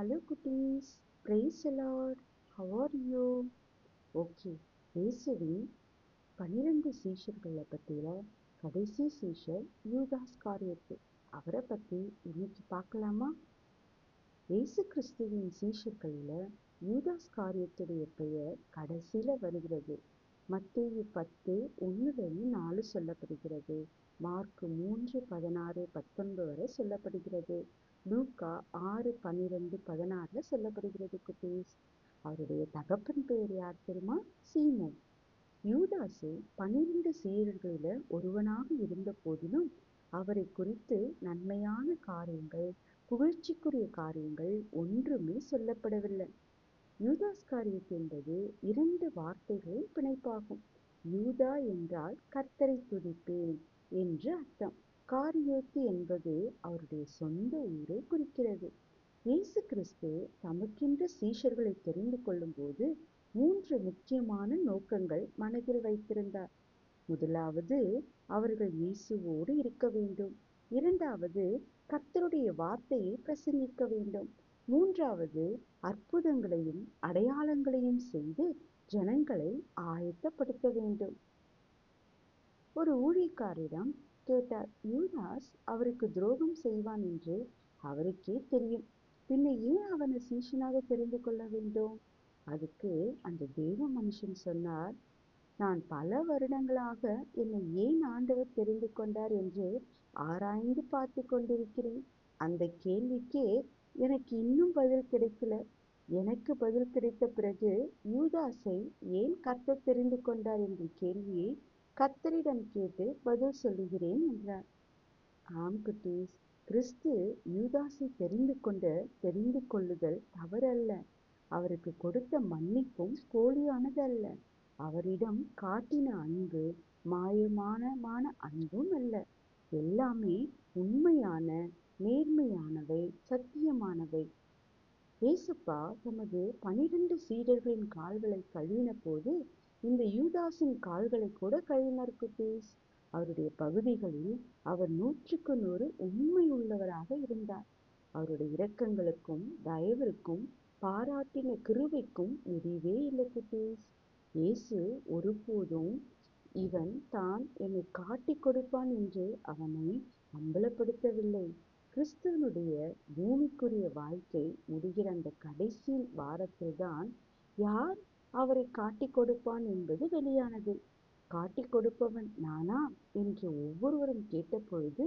Hello குட்டீஸ், praise the Lord. How are you? Okay, இயேசுவின் 12 சீஷர்களை பத்தியில கடைசி சீஷர் யூதாஸ் காரியத்து. அவரை பத்தி இன்னைக்கு பார்க்கலாமா? இயேசு கிறிஸ்துவின் சீஷர்களில யூதாஸ் காரியத்துடைய பெயர் கடைசியில வருகிறது. மத்தேயு 10, 1-4 சொல்லப்படுகிறது. மார்க் 3, 16, 19 வரை சொல்லப்படுகிறது. லூக்கா 6, 12, 16 சொல்லப்படுகிறது குட்டீஸ். அவருடைய தகப்பன் பெயர் யார் தெரியுமா? சீமோன். யூதாசு 12 சீடர்களில ஒருவனாக இருந்த போதிலும் அவரை குறித்து நன்மையான காரியங்கள், புகழ்ச்சிக்குரிய காரியங்கள் ஒன்றுமே சொல்லப்படவில்லை. யூதாஸ் காரியத் என்பது 2 வார்த்தைகளின் பிணைப்பாகும். யூதா என்றால் கர்த்தரை துதிப்பேன் என்று அர்த்தம். காரியோத்து என்பது அவருடைய சொந்த ஊரை குறிக்கிறது. இயேசு கிறிஸ்து தமக்கென்று சீஷர்களை தெரிந்து கொள்ளும் போது 3 முக்கியமான நோக்கங்கள் மனதில் வைத்திருந்தார். முதலாவது, அவர்கள் இயேசுவோடு இருக்க வேண்டும். இரண்டாவது, கர்த்தருடைய வார்த்தையை பிரசங்கிக்க வேண்டும். மூன்றாவது, அற்புதங்களையும் அடையாளங்களையும் செய்து ஜனங்களை ஆயத்தப்படுத்த வேண்டும். ஒரு ஊழியக்காரரிடம் கேட்டார். யூதாஸ் அவருக்கு துரோகம் செய்வான் என்று அவருக்கே தெரியும். பின்ன ஏன் அவனை சீஷனாக தெரிந்து கொள்ள வேண்டும்? அதுக்கு அந்த தேவ மனுஷன் சொன்னார், நான் பல வருடங்களாக என்னை ஏன் ஆண்டவர் தெரிந்து கொண்டார் என்று ஆராய்ந்து பார்த்து கொண்டிருக்கிறேன். அந்த கேள்விக்கே எனக்கு இன்னும் பதில் கிடைக்கல. எனக்கு பதில் கிடைத்த பிறகு யூதாசை ஏன் கர்த்தர் தெரிந்து கொண்டார் என்ற கேள்வியை கர்த்தரிடம் கேட்டு பதில் சொல்லுகிறேன் என்றார். ஆம் குட்டீஸ், கிறிஸ்து யூதாசை தெரிந்து கொள்ளுதல் தவறல்ல. அவருக்கு கொடுத்த மன்னிப்பும் போலியானது அல்ல. அவரிடம் காட்டின அன்பு மாயமான அன்பும் அல்ல. எல்லாமே உண்மையான, நேர்மையானவை, சத்தியமானவை. ஏசப்பா தமது 12 சீடர்களின் கால்களை கழுவின போது இந்த யூதாஸின் கால்களை கூட கழுவினார் குட்டீஸ். அவருடைய பகுதிகளில் அவர் 100க்கு 100 உண்மை உள்ளவராக இருந்தார். அவருடைய இரக்கங்களுக்கும் தயவிற்கும் பாராட்டின கிருபைக்கும் முடிவே இல்லை குட்டீஸ். இயேசு ஒருபோதும் இவன் தான் என்னை காட்டிக் கொடுப்பான் என்று அவனை அம்பலப்படுத்தவில்லை. கிறிஸ்துவனுடைய பூமிக்குரிய வாழ்க்கை முடிகிற அந்த கடைசி வாரத்தில்தான் யார் அவரை காட்டிக் கொடுப்பான் என்பது வெளியானது. காட்டிக் கொடுப்பவன் நானா என்று ஒவ்வொருவரும் கேட்டபொழுது,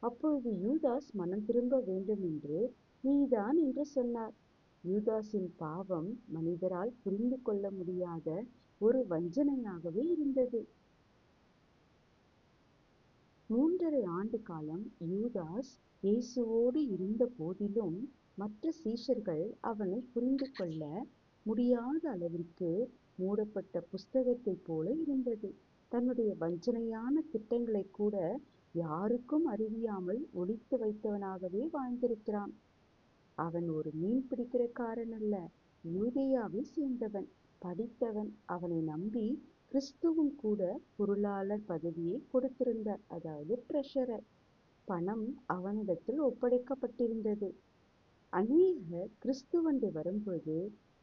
அப்பொழுது யூதாஸ் மனம் திரும்ப வேண்டும் என்று நீதான் என்று சொன்னார். யூதாஸின் பாவம் மனிதரால் புரிந்து கொள்ள முடியாத ஒரு வஞ்சனையாகவே இருந்தது. 3½ ஆண்டு காலம் யூதாஸ் இயேசுவோடு இருந்த போதிலும் மற்ற சீஷர்கள் அவனை புரிந்து கொள்ள முடியாத அளவிற்கு மூடப்பட்ட புஸ்தகத்தைப் போல இருந்தது. தன்னுடைய வஞ்சனையான திட்டங்களை கூட யாருக்கும் அறிவியாமல் ஒளித்து வைத்தவனாகவே வாழ்ந்திருக்கிறான். அவன் ஒரு மீன் பிடிக்கிறக்காரன் அல்ல, யூதேயாவை சேர்ந்தவன், படித்தவன். அவனை நம்பி கிறிஸ்துவும் கூட பொருளாளர் பதவியை கொடுத்திருந்தார், அதாவது ட்ரெஷரர். பணம் அவனிடத்தில் ஒப்படைக்கப்பட்டிருந்தது. அநேகர் கிறிஸ்துவண்டை வரும்பொழுது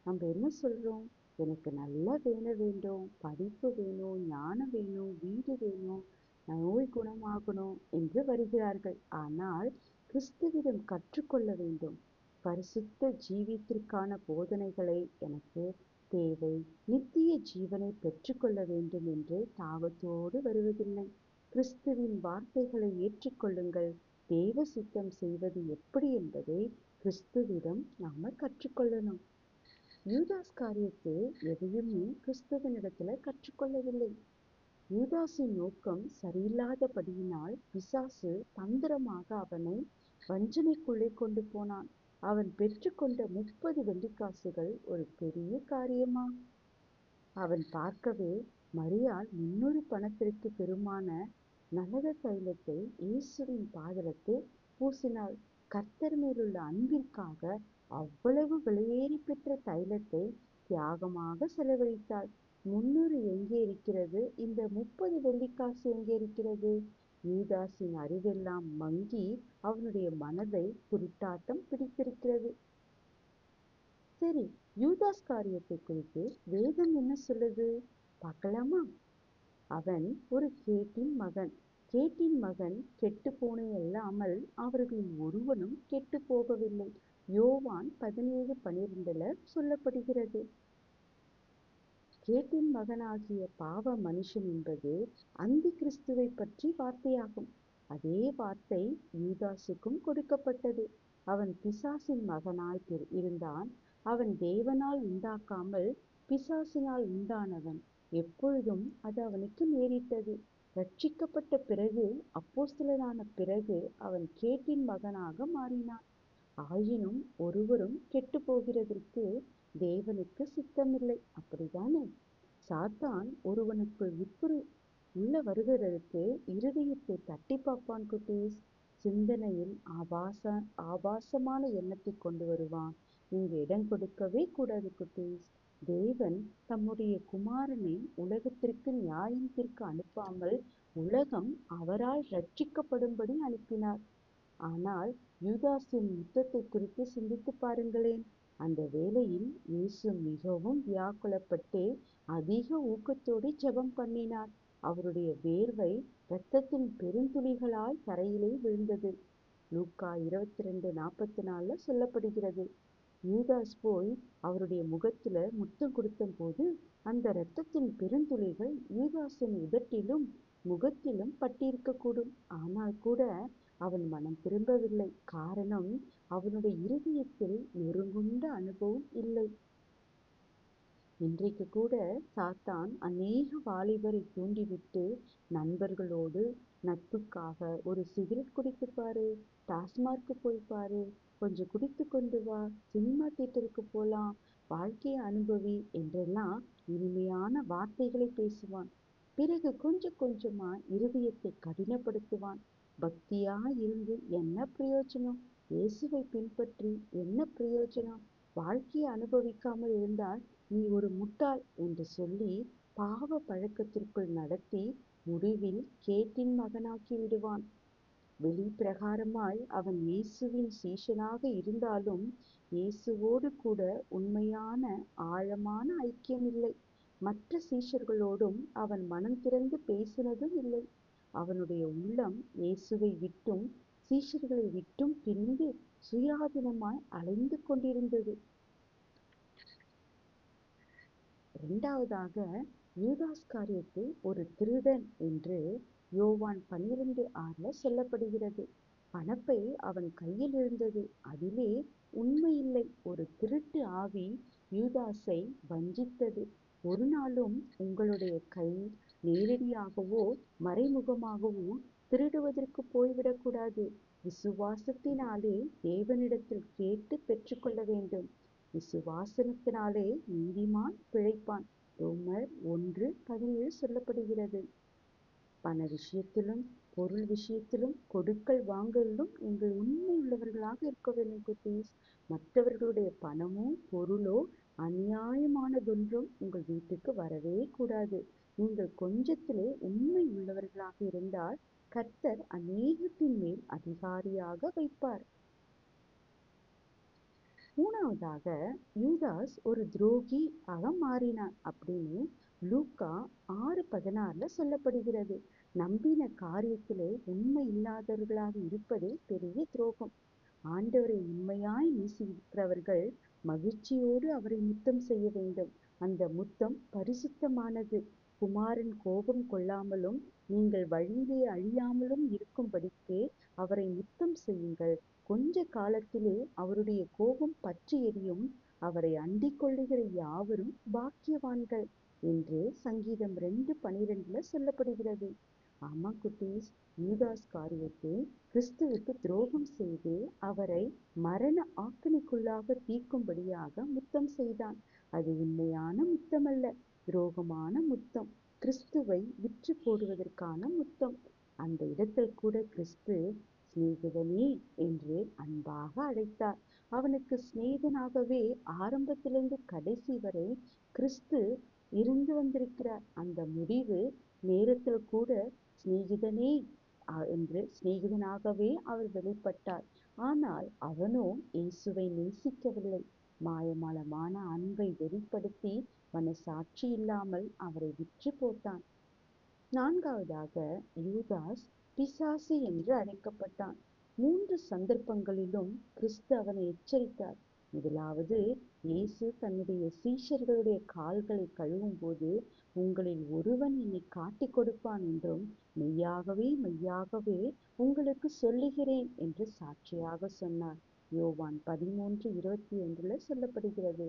நம்ம என்ன சொல்றோம்? எனக்கு நல்ல வேலை வேண்டும், படிப்பு வேணும், ஞானம் வேணும், வீடு வேணும், நோய் குணமாகணும் என்று வருகிறார்கள். ஆனால் கிறிஸ்துவிடம் கற்றுக்கொள்ள வேண்டும். பரிசுத்த ஜீவியத்திற்கான போதனைகளை எனக்கு தேவை, நித்திய ஜீவனை பெற்றுக்கொள்ள வேண்டும் என்று தாகத்தோடு வருவதில்லை. கிறிஸ்துவின் வார்த்தைகளை ஏற்றுக்கொள்ளுங்கள். தேவ சித்தம் செய்வது எப்படி என்பதை கிறிஸ்துவிடம் நாம கற்றுக்கொள்ளணும். யூதாஸ் காரியத்து எதையுமே கிறிஸ்துவனிடத்துல கற்றுக்கொள்ளவில்லை. யூதாஸின் நோக்கம் சரியில்லாதபடியினால் பிசாசு தந்திரமாக அவனை வஞ்சனைக்குள்ளே கொண்டு போனான். அவன் பெற்றுக்கொண்ட 30 வெள்ளிக்காசுகள் ஒரு பெரிய காரியமா? அவன் பார்க்கவே மரியாள் 300 பணத்திற்கு பெருமான நலத தைலத்தை இயேசுவின் பாதத்தில் பூசினாள். கர்த்தர் மேலுள்ள அன்பிற்காக அவ்வளவு விலையேறி பெற்ற தைலத்தை தியாகமாக செலவழித்தாள். 300 எங்கே இருக்கிறது? இந்த 30 வெள்ளிக்காசு எங்கே இருக்கிறது? யூதாஸின் அறிவெல்லாம் மங்கி அவனுடைய மனதை குருட்டாட்டம் பிடித்திருக்கிறது. சரி, யூதாஸ் காரியத்தை குறித்து வேதம் என்ன சொல்லுது பார்க்கலாமா? அவன் ஒரு கேட்டின் மகன். கேட்டின் மகன் கெட்டுப்போனே அல்லாமல் அவர்களில் ஒருவனும் கெட்டுப் போகவில்லை. யோவான் 17:12 சொல்லப்படுகிறது. கேட்டின் மகனாகிய பாவ மனுஷன் என்பது அந்தி கிறிஸ்துவை பற்றி வார்த்தையாகும். அதே வார்த்தை யூதாசுக்கும் கொடுக்கப்பட்டது. அவன் பிசாசின் மகனாய் இருந்தான். அவன் தேவனால் உண்டாக்காமல் பிசாசினால் உண்டானவன். எப்பொழுதும் அது அவனுக்கு நேரிட்டது. ரட்சிக்கப்பட்ட பிறகு, அப்போஸ்தலனான பிறகு அவன் கேட்டின் மகனாக மாறினான். ஆயினும் ஒருவரும் கெட்டுப் போகிறதற்கு தேவனுக்கு சித்தமில்லை. அப்படிதானே? சாத்தான் ஒருவனுக்குள் உள்ள வருகிறதற்கு இருதயத்தை தட்டி பார்ப்பான் குட்டீஸ். சிந்தனையில் ஆபாசமான எண்ணத்தை கொண்டு வருவான். நீங்க இடம் கொடுக்கவே கூடாது குட்டீஸ். தேவன் தம்முடைய குமாரனை உலகத்திற்கு நியாயத்திற்கு அனுப்பாமல் உலகம் அவரால் ரட்சிக்கப்படும்படி அனுப்பினார். ஆனால் யூதாசின் யுத்தத்தை குறித்து சிந்தித்து பாருங்களேன். அந்த வேளையில் இயேசு மிகவும் வியாக்குலப்பட்டு அதிக ஊக்கத்தோடு ஜெபம் பண்ணினார். அவருடைய வேர்வை இரத்தத்தின் பெருந்துளிகளாய் தரையிலே விழுந்தது. லூக்கா 22:44 சொல்லப்படுகிறது. யூதாஸ் போய் அவருடைய முகத்துல முத்தம் கொடுத்தபோது அந்த இரத்தத்தின் பெருந்துளிகள் யூதாசின் உதட்டிலும் முகத்திலும் பட்டிருக்கக்கூடும். ஆனால் கூட அவன் மனம் திரும்பவில்லை. காரணம், அவனுடைய இருதயத்தில் நொறுங்குண்ட அனுபவம் இல்லை. இன்றைக்கு கூட சாத்தான் அநேக வாலிபரை தூண்டிவிட்டு நண்பர்களோடு நட்புக்காக ஒரு சிகரெட் குடித்து பாரு, டாஸ்மார்க்கு போய் பாரு, கொஞ்சம் குடித்து கொண்டு வா, சினிமா தியேட்டருக்கு போலாம், வாழ்க்கையை அனுபவி என்றெல்லாம் இனிமையான வார்த்தைகளை பேசுவான். பிறகு கொஞ்சம் கொஞ்சமா இருதயத்தை கடினப்படுத்துவான். பக்தியா இருந்து என்ன பிரயோஜனம்? இயேசுவை பின்பற்றி என்ன பிரயோஜனம்? வாழ்க்கையை அனுபவிக்காமல் இருந்தால் நீ ஒரு முட்டாள் என்று சொல்லி பாவ பழக்கத்திற்குள் நடத்தி முடிவில் கேட்டின் மகனாக்கி விடுவான். வெளிப்பிரகாரமாய் அவன் இயேசுவின் சீஷனாக இருந்தாலும் இயேசுவோடு கூட உண்மையான ஆழமான ஐக்கியம் இல்லை. மற்ற சீஷர்களோடும் அவன் மனம் திறந்து பேசினதும் இல்லை. அவனுடைய உள்ளம் இயேசுவை விட்டும் சீஷர்களை விட்டும் பிரிந்து சுயாதீனமாய் அலைந்து கொண்டிருந்தது. இரண்டாவதாக, யூதாஸ் காரியத்தில் ஒரு திருடன் என்று யோவான் 12:6 சொல்லப்படுகிறது. பணப்பை அவன் கையில் இருந்தது. அதிலே உண்மை இல்லை. ஒரு திருட்டு ஆவி யூதாஸை வஞ்சித்தது. ஒரு நாளும் உங்களுடைய கை நேரடியாகவோ மறைமுகமாகவோ திருடுவதற்கு போய்விடக்கூடாது. விசுவாசத்தினாலே தேவனிடத்தில் கேட்டு பெற்றுக்கொள்ள வேண்டும். விசுவாசத்தினாலே நீதிமான் பிழைப்பான். ரோமர் 1:17 சொல்லப்படுகிறது. பண விஷயத்திலும் பொருள் விஷயத்திலும் கொடுக்கல் வாங்கலிலும் நீங்கள் உண்மை உள்ளவர்களாக இருக்க வேண்டும் குட்டீஸ். மற்றவர்களுடைய பணமோ பொருளோ அநியாயமானதொன்றும் உங்கள் வீட்டுக்கு வரவே கூடாது. நீங்கள் கொஞ்சத்திலே உண்மை உள்ளவர்களாக இருந்தால் கர்த்தர் அநேகத்தின் மேல் அதிகாரியாக வைப்பார். மூணாவதாக, யூதாஸ் ஒரு துரோகியாக மாறினான் அப்படின்னு லூக்கா 6:16 சொல்லப்படுகிறது. நம்பின காரியத்திலே உண்மை இல்லாதவர்களாக இருப்பதே பெரிய துரோகம். ஆண்டவரை உண்மையாய் நேசிக்கிறவர்கள் மகிழ்ச்சியோடு அவரை முத்தம் செய்ய வேண்டும். அந்த முத்தம் பரிசுத்தமானது. குமாரன் கோபம் கொள்ளாமலும் நீங்கள் வழியிலே அழியாமலும் இருக்கும்படிக்கு அவரை முத்தம் செய்யுங்கள். கொஞ்ச காலத்திலே அவருடைய கோபம் பற்றி எரியும். அவரை அண்டிக் கொள்ளுகிற யாவரும் பாக்கியவான்கள் என்று சங்கீதம் 2:12 சொல்லப்படுகிறது. ஆமா குட்டீஸ், யூதாஸ் காரியத்தில் கிறிஸ்துவுக்கு துரோகம் செய்து அவரை மரண ஆக்கினைக்குள்ளாக தீர்க்கும்படியாக முத்தம் செய்தான். அது உண்மையான முத்தமல்ல, துரோகமான முத்தம். கிறிஸ்துவை விற்று போடுவதற்கான முத்தம். அந்த இடத்தில் கூட கிறிஸ்து சிநேகிதனே என்று அன்பாக அழைத்தார். அவனுக்கு சிநேகிதனாகவே ஆரம்பத்திலிருந்து கடைசி வரை கிறிஸ்து இருந்து வந்திருக்கிறார். அந்த முடிவு நேரத்தில் கூட சிநேகிதனே என்று சிநேகிதனாகவே அவர் வெளிப்பட்டார். ஆனால் அவனோ இயேசுவை நேசிக்கவில்லை. மாயமாலமான அன்பை வெளிப்படுத்தி மனசாட்சி இல்லாமல் அவரை விற்று போட்டான். நான்காவதாக யூதாஸ் பிசாசு என்று அழைக்கப்பட்டான். 3 சந்தர்ப்பங்களிலும் கிறிஸ்து அவனை எச்சரித்தார். முதலாவது, இயேசு தன்னுடைய சீஷர்களுடைய கால்களை கழுவும்போது, உங்களில் ஒருவன் என்னை காட்டிக் கொடுப்பான் என்றும், மெய்யாகவே மெய்யாகவே உங்களுக்கு சொல்லுகிறேன் என்று சாட்சியாக சொன்னார். யோவான் 13:21 சொல்லப்படுகிறது.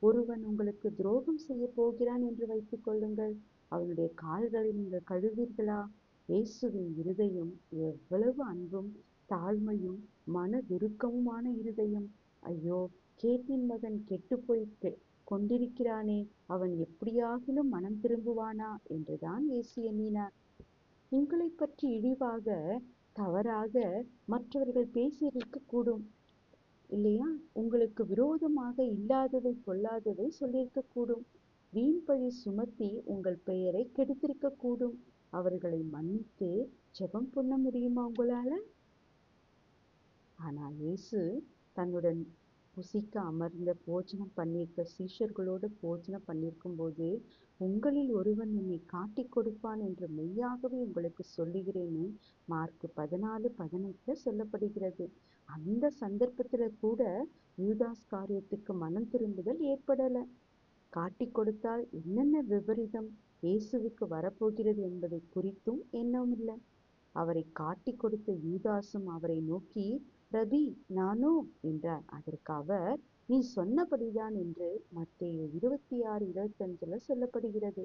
ஒருவன் உங்களுக்கு துரோகம் செய்ய போகிறான் என்று வைத்துக் கொள்ளுங்கள். அவனுடைய கால்களை நீங்கள் கழுவீர்களா? இயேசுவின் இருதயம் எவ்வளவு அன்பும் தாழ்மையும் மனதுருக்கமுமான இருதயம்! ஐயோ, கேட்டின் மகன் கெட்டுப்போய் கொண்டிருக்கிறானே, அவன் எப்படியாகிலும் மனம் திரும்புவானா என்றுதான் இயேசு எண்ணினார். உங்களைப் பற்றி இழிவாக, தவறாக மற்றவர்கள் பேசியிருக்க கூடும் இல்லையா? உங்களுக்கு விரோதமாக இல்லாததை பொல்லாததை சொல்லியிருக்க கூடும். வீண் பழி சுமத்தி உங்கள் பெயரை கெடுத்திருக்க கூடும். அவர்களை மன்னித்து ஜெபம் பண்ண முடியுமா உங்களால? ஆனால் இயேசு தன்னுடன் புசிக்க அமர்ந்த போஜனம் பண்ணியிருக்க சீஷர்களோடு போஜனம் பண்ணியிருக்கும் போது, உங்களில் ஒருவன் என்னை காட்டிக் கொடுப்பான் என்று மெய்யாகவே உங்களுக்கு சொல்லுகிறேன்னு மார்க் 14:18 சொல்லப்படுகிறது. அந்த சந்தர்ப்பத்துல கூட யூதாஸ் காரியத்துக்கு மனம் திரும்புதல் ஏற்படல. காட்டிக் கொடுத்தால் என்னென்ன விபரீதம் இயேசுவுக்கு வரப்போகிறது என்பதை குறித்தும் எண்ணமில்லை. அவரை காட்டிக் கொடுத்த யூதாசும் அவரை நோக்கி, ரபி, நானோ என்றார். அதற்கு அவர், நீ சொன்னபடிதான் என்று மத்தேயு 26:25 சொல்லப்படுகிறது.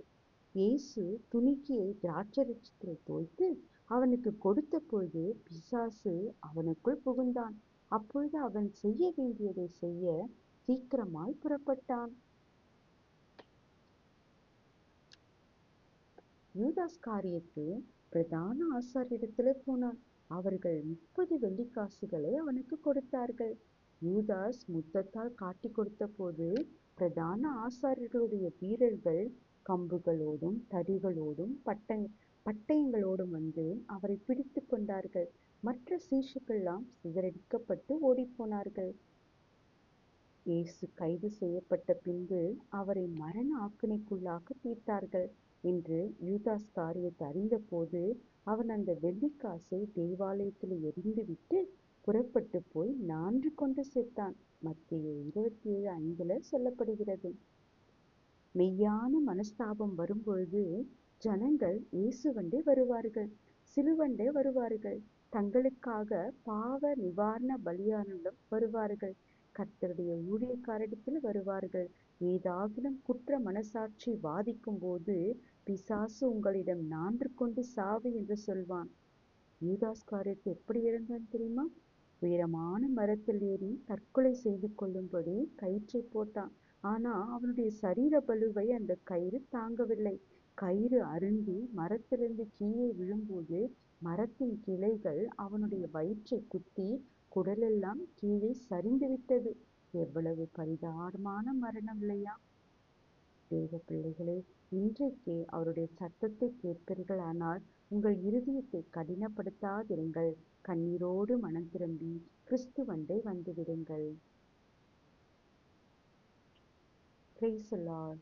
இயேசு துணிக்கையை திராட்சரசத்தில் தோய்த்து அவனுக்கு கொடுத்த பொழுது பிசாசு அவனுக்குள் புகுந்தான். அப்பொழுது அவன் செய்ய வேண்டியதை செய்ய சீக்கிரமாய் புறப்பட்டான். யூதாஸ் காரியத்து பிரதான ஆசாரியரிடத்துல போனான். அவர்கள் 30 வெள்ளிக்காசுகளை அவனுக்கு கொடுத்தார்கள். யூதாஸ் முத்தத்தால் காட்டிக் கொடுத்த போது பிரதான ஆசாரியர்களுடைய வீரர்கள் கம்புகளோடும் தடிகளோடும் பட்டயங்களோடும் வந்து அவரை பிடித்து கொண்டார்கள். மற்ற சீஷர்களெல்லாம் சிதறடிக்கப்பட்டு ஓடிப்போனார்கள். இயேசு கைது செய்யப்பட்ட பின்பு அவரை மரண ஆக்கினைக்குள்ளாக தீர்த்தார்கள் என்று யூதாஸ் காரியத்தை அறிந்தபோது, அவன் அந்த வெள்ளிக்காசை தேவாலயத்தில் எறிந்துவிட்டு புறப்பட்டு போய் நான்று கொண்டு செத்தான். மத்தேயு 27:5 சொல்லப்படுகிறது. மெய்யான மனஸ்தாபம் வரும்பொழுது ஜனங்கள் இயேசுவண்டை வருவார்கள், சிலுவண்டை வருவார்கள், தங்களுக்காக பாவ நிவாரண பலியானுடன் வருவார்கள், கர்த்தருடைய ஊழியக்காரரிடத்தில் வருவார்கள். ஏதாகிலும் குற்ற மனசாட்சி வாதிக்கும் போது பிசாசு உங்களிடம் நான்று கொண்டு சாவு என்று சொல்வான். யூதாஸ் காரியத்தை எப்படி இறந்தான் தெரியுமா? உயரமான மரத்தில் ஏறி தற்கொலை செய்து கொள்ளும்படி கயிற்றை போட்டான். ஆனா அவனுடைய சரீர பலுவை அந்த கயிறு தாங்கவில்லை. கயிறு அறுந்து மரத்திலிருந்து கீழே விழும்போது மரத்தின் கிளைகள் அவனுடைய வயிற்றை குத்தி குடலெல்லாம் கீழே சரிந்து விட்டது. எவ்வளவு பரிதாபமான மரணம் இல்லையா? தேவ பிள்ளைகளே, இன்றைக்கே அவருடைய சத்தத்தை கேட்பீர்களானால் உங்கள் இருதயத்தை கடினப்படுத்தாதிருங்கள். கண்ணீரோடு மனம் திரும்பி கிறிஸ்துவண்டை வந்துவிடுங்கள். Praise the Lord.